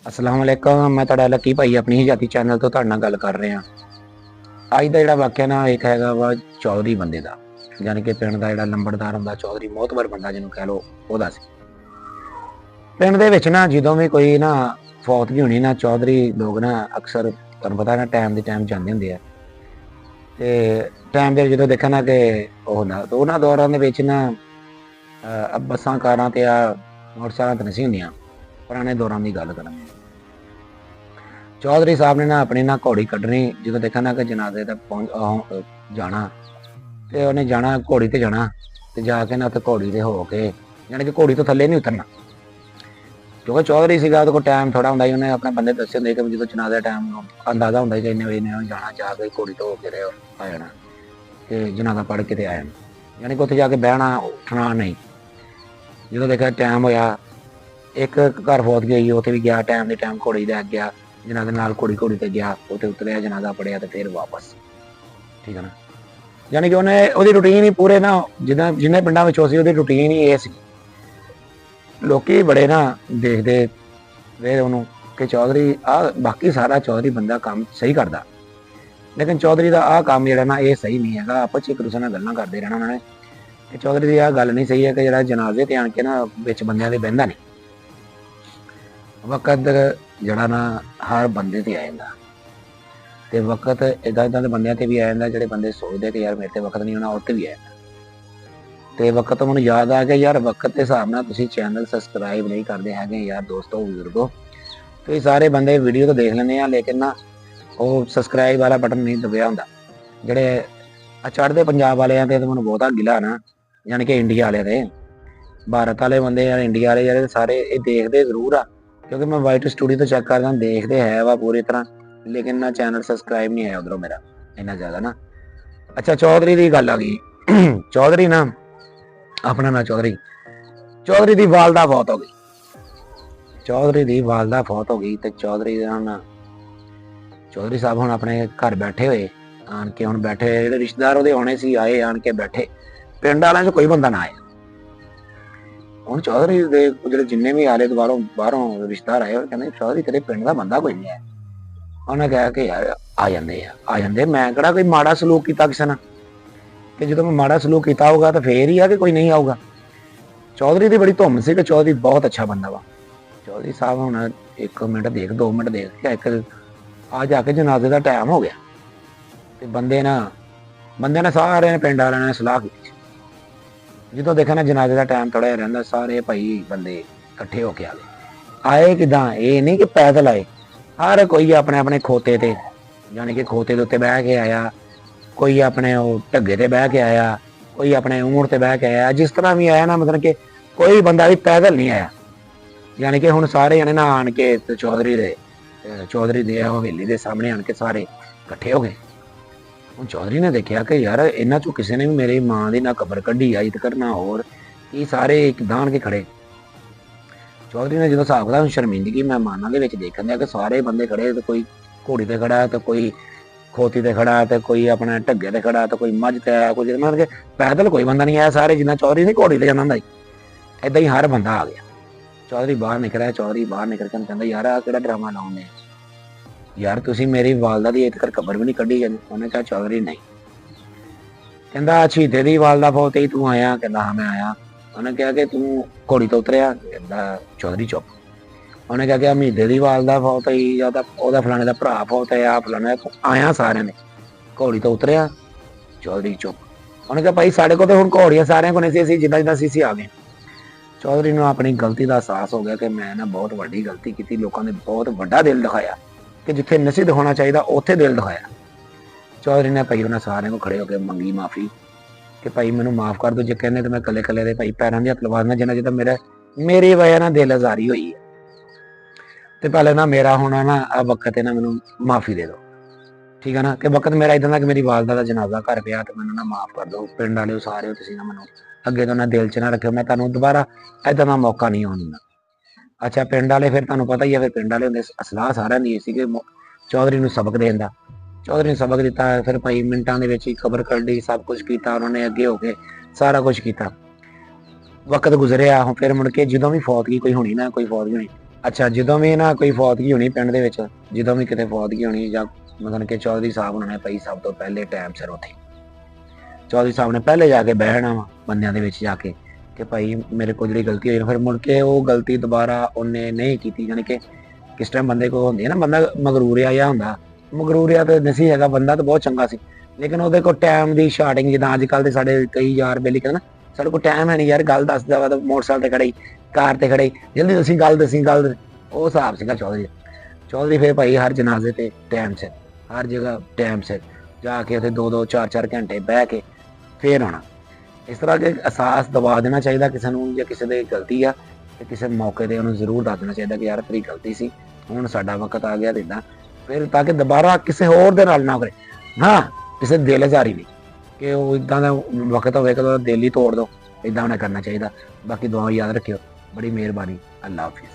अस्सलाम वालेकुम। मैं तुहाडा लकी भाई अपनी ही जाति चैनल तो तुहाडे नाल गल कर रहा। अज का जिहड़ा वाਕਿया ना एक हैगा वा चौधरी बंदे का, यानी कि पिंड का जिहड़ा लंबड़दार हुंदा चौधरी मोहतबर बंदा जिन्हों कह लो ओहदा सी। पिंड दे विच ना जदों भी कोई ना फौतगी होनी ना चौधरी लोग ना अक्सर तुहानूं पता ना टाइम दे टाइम जांदे हुंदे आ ते टाइम दे जदों देखा ना कि ओह हुंदा ते उहनां दौरां दे विच ना बसां कारां ते मोटरसाइकिल ते नहीं सी हुंदियां। पुराने दौरां की गल करां, चौधरी साहब ने ना अपनी ना घोड़ी कड्ढनी जो देखा ना कि जनाजे तक पहुंच जाना तो उन्हें जाना घोड़ी ते जाना ते जाके ना उत्थे घोड़ी ते हो के यानी कि घोड़ी तो थल्ले नहीं उतरना, क्योंकि चौधरी सीगा उहदे कोल टाइम थोड़ा हुंदा ही। उन्हें अपने बंदे दस्से हुंदे कि जो जनाजे टाइम अंदाजा हुंदा कि इन्ने बजे जाना, जाके घोड़ी तो हो के आ जाना ते जनाजा पढ़ के ते आ जाना, यानी कि उत्थे जाके बहना उठना नहीं। जो देखा टाइम होया एक घर फौत गई उत्थे भी गया टाइम के टाइम घोड़ी लै गया जनाजे नाल घोड़ी ते गया उत्थे उतरिया जनाजा पढ़िया तो फिर वापस, ठीक है ना। यानी कि उन्हें ओहदी रूटीन ही पूरे ना जिन्हें पिंडां विच सी ओहदी रूटीन ही ये सी। लोकी बड़े ना देखदे रहे उन्हों कि चौधरी आ बाकी सारा चौधरी बंदा काम सही करता, लेकिन चौधरी का आ काम जिहड़ा ना ये सही नहीं है। आपस च एक दूसरे नाल गल्लां करदे रहना उन्होंने कि चौधरी की आ गल नहीं सही है कि जिहड़ा जनाजे ते आण के ना विच बंदियां दे बहिंदा नहीं। वक्त जड़ा ना हर बंदे ते आ जांदा ते वक्त इदां इदां दे बंदियां ते भी आ जांदा जिहड़े बंदे सोचदे कि यार मेरे ते वक्त नहीं होना उत्ते भी आ जांदा। ते वक्त मैनूं याद आ गया यार वक्त के हिसाब नाल तुसीं चैनल सबसक्राइब नहीं करदे हैगे यार दोस्तों बुजुर्गो। तुसीं सारे बंदे वीडियो तो देख लैंदे आ लेकिन ना वो सबसक्राइब वाला बटन नहीं दबिया हुंदा। जिहड़े चढ़दे पंजाब वाले ते मैनूं बहुता गिला ना, यानी कि इंडिया वाले ते भारत वाले बंदे या इंडिया वाले जिहड़े सारे ये देखदे जरूर आ, क्योंकि मैं वाइट स्टूडियो तो चेक करदा देखते है वा पूरी तरह, लेकिन ना चैनल सबसक्राइब नहीं है उधरों मेरा इन्ना ज़्यादा ना। अच्छा चौधरी की गल आ गई। चौधरी ना अपना ना चौधरी की वालदा फौत हो गई। चौधरी की वालदा फौत हो गई तो चौधरी ना चौधरी साहब हुण अपने घर बैठे हुए आन के हुण बैठे जिहड़े रिश्तेदार उहदे आने सी आए आन के बैठे, पिंड वालियां च कोई बंदा ना आया। ਹੁਣ चौधरी ਦੇ ਜਿਹੜੇ ਜਿੰਨੇ ਵੀ ਆਲੇ ਬਾਹਰੋਂ ਰਿਸ਼ਤੇਦਾਰ ਆਏ ਉਹ ਕਹਿੰਦੇ ਚੌਧਰੀ ਤੇਰੇ ਪਿੰਡ ਦਾ ਬੰਦਾ ਕੋਈ ਨਹੀਂ ਹੈ। ਉਹਨੇ ਕਿਹਾ ਕਿ ਯਾਰ ਆ ਜਾਂਦੇ ਮੈਂ ਕਿਹੜਾ ਕੋਈ ਮਾੜਾ ਸਲੂਕ ਕੀਤਾ ਕਿਸੇ ਨਾਲ, ਕਿ ਜਦੋਂ ਮੈਂ ਮਾੜਾ ਸਲੂਕ ਕੀਤਾ ਹੋਊਗਾ ਤਾਂ ਫੇਰ ਹੀ ਆ ਕਿ ਕੋਈ ਨਹੀਂ ਆਊਗਾ। ਚੌਧਰੀ ਦੀ ਬੜੀ ਧੁੰਮ ਸੀ ਕਿ ਚੌਧਰੀ ਬਹੁਤ ਅੱਛਾ ਬੰਦਾ ਵਾ। ਚੌਧਰੀ ਸਾਹਿਬ ਹੁਣ 1 ਮਿੰਟ ਦੇਖ 2 ਮਿੰਟ ਦੇਖ ਕੇ ਇੱਕ ਆ ਜਾ ਕੇ ਜਨਾਜ਼ੇ ਦਾ ਟਾਈਮ ਹੋ ਗਿਆ ਤੇ ਬੰਦੇ ਨੇ ਸਾਰਿਆਂ ਨੇ ਪਿੰਡ ਵਾਲਿਆਂ ਨੇ ਸਲਾਹ ਕੀਤੀ। जो देखा ना जनाजे का टाइम थोड़ा जिहा रहिंदा सारे भाई बंदे इकट्ठे होके आ गए। आए किदां ये नहीं कि पैदल आए, हर कोई अपने अपने खोते ते यानी कि खोते दे उत्ते बह के आया, कोई अपने ढग्गे ते बह के आया, कोई अपने ऊंट ते बह के आया, जिस तरह भी आया ना मतलब कि कोई बंदा भी पैदल नहीं आया। यानी कि हुण सारे जने ना आन के चौधरी दे हवेली दे सामने आन के सारे इकट्ठे हो गए। ਹੁਣ चौधरी ने देखा कि यार इन्हां चों किसी ने भी मेरी मां की ना कबर कढ़ी आई तक ना होर ये सारे एक दान के खड़े। चौधरी ने जो हिसाब किताब शर्मिंदगी मेहमानों के देखन दिया कि सारे बंदे खड़े तो कोई घोड़ी ते खड़ा तो कोई खोती ते खड़ा तो कोई अपने ढग्गे ते खड़ा तो कोई मझ ते आया, कोई मतलब कि पैदल कोई बंदा नहीं आया। सारे जिन्ना चौधरी ने घोड़ी ते जाना हुंदा इदां ही हर बंदा आ गया। चौधरी बाहर निकल के कहंदा यार आ किहड़ा ड्रामा लाउंदे यार तुसी मेरी वालदा दी अजे तक कबर भी नहीं कढ़ी। उन्हें कहा चौधरी नहीं, कहंदा शहीदे दी वालदा फौत ही तू आया? कहंदा हाँ मैं आया। उन्हें कहा कि तू घोड़ी तो उतरिया? कहंदा चौधरी चुप। उन्हें कहा कि हमीदे दी वालदा फौत ही या ओहदा फलाने दा भरा फौत है आ फलाने तू आया सारियां ने घोड़ी तो उतरिया? चौधरी चुप। उन्हें कहा भाई साढ़े को तो हुण घोड़ियां सारियां को नहीं सी जिद्दां जिद्दां सी आ गए। चौधरी नूं अपनी गलती का एहसास हो गया कि मैं ना बहुत वड्डी गलती की, लोगों ने बहुत वड्डा दिल दिखाया कि जिथे नहीं दिखाना चाहिए उत्थे दिल दिखाया। चौधरी ने भाई उन्हें सारे को खड़े होकर मंगी माफ़ी कि भाई मैनू माफ़ कर दो, जो कहने तो मैं कले कले दे भाई पैरों की हथ लवा देना जिन्ना जिदा मेरी वजह ना दिल आजारी हुई है। तो पहले ना मेरा होना ना आ वक्त है ना मैनू माफ़ी दे दो, ठीक है ना, कि वक्त मेरा इदा कि मेरी वालदा का जनाजा घर पिया तो मैनू ना माफ़ कर दो। पिंड वाले सारे तुसीं ना मैनू अगे तो ना दिल च ना रखियो, मैं तुहानूं दोबारा इदा का मौका नहीं आउण दिंदा। अच्छा पिंड वाले फिर तुहानूं पता ही है, फिर पिंड वाले होंदे सलाह सारिਆਂ ਦੀ ਸੀ कि चौधरी नूं सबक देण दा। चौधरी ने सबक दिता, फिर भाई मिनटां दे विच ही खबर कढ़ी, सब कुछ किया उन्होंने अगे होके सारा कुछ किया। वक्त गुजरिया फिर मुड़ के जदों भी फौतगी कोई होनी ना कोई फौतगी होनी ਅੱਛਾ, ਜਦੋਂ ਵੀ ਨਾ ਕੋਈ ਫੌਤਗੀ ਹੋਣੀ ਪਿੰਡ ਦੇ ਵਿੱਚ, ਜਦੋਂ ਵੀ ਕਿਤੇ ਫੌਤਗੀ ਹੋਣੀ ਜਾਂ ਮਤਲਬ ਕਿ ਚੌਧਰੀ ਸਾਹਿਬ ਉਹਨਾਂ ਨੇ ਭਾਈ ਸਭ ਤੋਂ ਪਹਿਲੇ ਟਾਈਮ ਸਿਰ ਉੱਥੇ ਚੌਧਰੀ ਸਾਹਿਬ ਨੇ ਪਹਿਲੇ ਜਾ ਕੇ ਬਹਿਣਾ ਵਾ ਬੰਦਿਆਂ ਦੇ ਵਿੱਚ ਜਾ ਕੇ ਕਿ ਭਾਈ ਮੇਰੇ ਕੋਲ ਜਿਹੜੀ ਗਲਤੀ ਹੋਈ, ਫਿਰ ਮੁੜ ਕੇ ਉਹ ਗਲਤੀ ਦੁਬਾਰਾ ਉਹਨੇ ਨਹੀਂ ਕੀਤੀ। ਯਾਨੀ ਕਿ ਕਿਸ ਟਾਈਮ ਬੰਦੇ ਕੋਲ ਹੁੰਦੀ ਹੈ ਨਾ, ਬੰਦਾ ਮਗਰੂਰਿਆ ਜਿਹਾ ਹੁੰਦਾ, ਮਗਰੂਰਿਆ ਤਾਂ ਨਹੀਂ ਹੈਗਾ, ਬੰਦਾ ਤਾਂ ਬਹੁਤ ਚੰਗਾ ਸੀ, ਲੇਕਿਨ ਉਹਦੇ ਕੋਲ ਟਾਈਮ ਦੀ ਸ਼ਾਰਟਿੰਗ, ਜਿੱਦਾਂ ਅੱਜ ਕੱਲ੍ਹ ਦੇ ਸਾਡੇ ਕਈ ਯਾਰ ਬੇਲੀ ਕਹਿੰਦੇ ਨਾ ਸਾਡੇ ਕੋਲ ਟਾਈਮ ਹੈ ਨਹੀਂ ਯਾਰ, ਗੱਲ ਦੱਸਦਾ ਵਾ ਤਾਂ ਮੋਟਰਸਾਈਕਲ ਤੇ ਖੜੇ ਕਾਰ ਤੇ ਖੜੇ, ਜਲਦੀ ਦੱਸੀ ਗੱਲ, ਦੱਸੀ ਗੱਲ, ਉਹ ਹਿਸਾਬ ਸੀਗਾ ਚੌਧਰੀ ਫਿਰ ਭਾਈ ਹਰ ਜਨਾਜ਼ੇ ਤੇ ਟਾਈਮ ਸਿਰ, ਹਰ ਜਗ੍ਹਾ ਟਾਈਮ ਸਿਰ ਜਾ ਕੇ ਉੱਥੇ 2-2 4-4 ਘੰਟੇ ਬਹਿ ਕੇ ਫੇਰ ਆਉਣਾ। ਇਸ ਤਰ੍ਹਾਂ ਕਿ ਅਹਿਸਾਸ ਦਵਾ ਦੇਣਾ ਚਾਹੀਦਾ ਕਿਸੇ ਨੂੰ, ਜਾਂ ਕਿਸੇ ਦੀ ਗਲਤੀ ਆ ਤੇ ਕਿਸੇ ਮੌਕੇ ਤੇ ਉਹਨੂੰ ਜ਼ਰੂਰ ਦੱਸ ਦੇਣਾ ਚਾਹੀਦਾ ਕਿ ਯਾਰ ਤੇਰੀ ਗਲਤੀ ਸੀ, ਹੁਣ ਸਾਡਾ ਵਕਤ ਆ ਗਿਆ ਇੱਦਾਂ, ਫਿਰ ਤਾਂ ਕਿ ਦੁਬਾਰਾ ਕਿਸੇ ਹੋਰ ਦੇ ਨਾਲ ਨਾ ਕਰੇ। ਹਾਂ, ਕਿਸੇ ਦਿਲ ਹਜ਼ਾਰੀ ਨਹੀਂ ਕਿ ਉਹ ਇੱਦਾਂ ਦਾ ਵਕਤ ਹੋਵੇ ਕਿ ਉਹਦਾ ਦਿਲ ਹੀ ਤੋੜ ਦੋ, ਇੱਦਾਂ ਹੋਣਾ ਕਰਨਾ ਚਾਹੀਦਾ। ਬਾਕੀ ਦੁਆ ਯਾਦ ਰੱਖਿਓ। ਬੜੀ ਮਿਹਰਬਾਨੀ। ਅੱਲਾ ਹਾਫਿਜ਼।